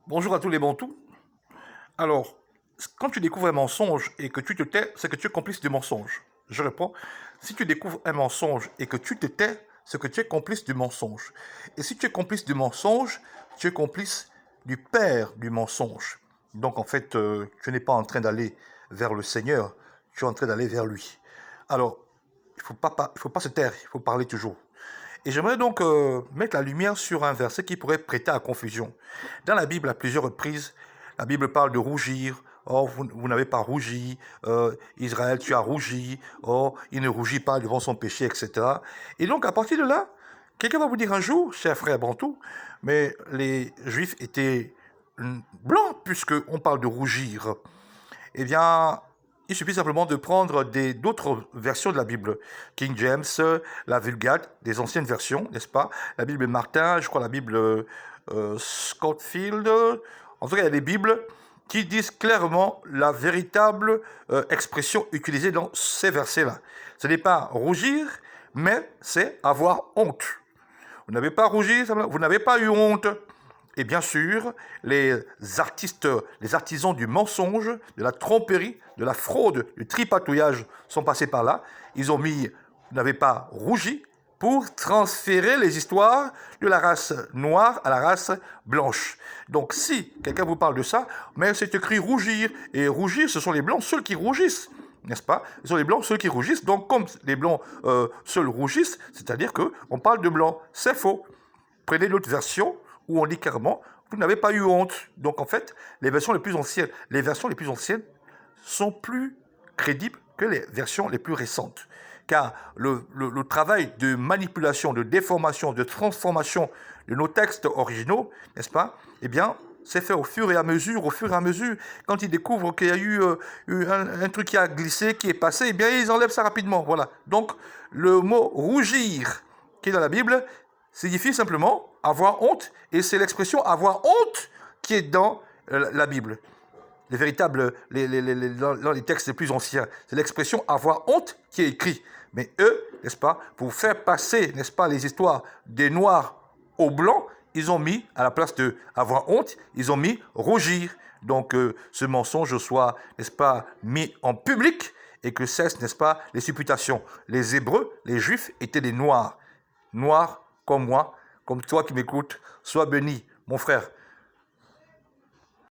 Bonjour à tous les bantous. Alors, quand tu découvres un mensonge et que tu te tais, c'est que tu es complice du mensonge. Je réponds, si tu découvres un mensonge et que tu te tais, c'est que tu es complice du mensonge. Et si tu es complice du mensonge, tu es complice du père du mensonge. Donc en fait, tu n'es pas en train d'aller vers le Seigneur, tu es en train d'aller vers lui. Alors, il faut pas se taire, il faut parler toujours. Et j'aimerais donc mettre la lumière sur un verset qui pourrait prêter à confusion. Dans la Bible, à plusieurs reprises, la Bible parle de rougir. Oh, vous n'avez pas rougi. Israël, tu as rougi. Oh, il ne rougit pas devant son péché, etc. Et donc, à partir de là, quelqu'un va vous dire un jour, cher frère Bantou, mais les Juifs étaient blancs, puisqu'on parle de rougir. Eh bien, il suffit simplement de prendre d'autres versions de la Bible. King James, la Vulgate, des anciennes versions, n'est-ce pas? La Bible Martin, je crois la Bible Scottfield. En tout cas, il y a des Bibles qui disent clairement la véritable expression utilisée dans ces versets-là. Ce n'est pas rougir, mais c'est avoir honte. Vous n'avez pas rougi, vous n'avez pas eu honte. Et bien sûr, les artistes, les artisans du mensonge, de la tromperie, de la fraude, du tripatouillage sont passés par là. Ils ont mis, vous n'avez pas rougi, pour transférer les histoires de la race noire à la race blanche. Donc si quelqu'un vous parle de ça, mais c'est écrit rougir. Et rougir, ce sont les blancs seuls qui rougissent. N'est-ce pas? Ce sont les blancs seuls qui rougissent. Donc comme les blancs seuls rougissent, c'est-à-dire qu'on parle de blanc. C'est faux. Prenez l'autre version où on dit carrément, vous n'avez pas eu honte. Donc en fait, les versions les plus anciennes sont plus crédibles que les versions les plus récentes. Car le travail de manipulation, de déformation, de transformation de nos textes originaux, n'est-ce pas? Eh bien, c'est fait au fur et à mesure, Quand ils découvrent qu'il y a eu un truc qui a glissé, qui est passé, eh bien, ils enlèvent ça rapidement. Voilà. Donc, le mot rougir qui est dans la Bible signifie simplement avoir honte, et c'est l'expression avoir honte qui est dans la Bible. Les véritables, dans les textes les plus anciens, c'est l'expression avoir honte qui est écrit. Mais eux, n'est-ce pas, pour faire passer, n'est-ce pas, les histoires des noirs aux blancs, ils ont mis, à la place de avoir honte, ils ont mis rougir. Donc ce mensonge soit, n'est-ce pas, mis en public et que cessent, n'est-ce pas, les supputations. Les Hébreux, les Juifs étaient des noirs. Noirs comme moi, comme toi qui m'écoutes, sois béni, mon frère.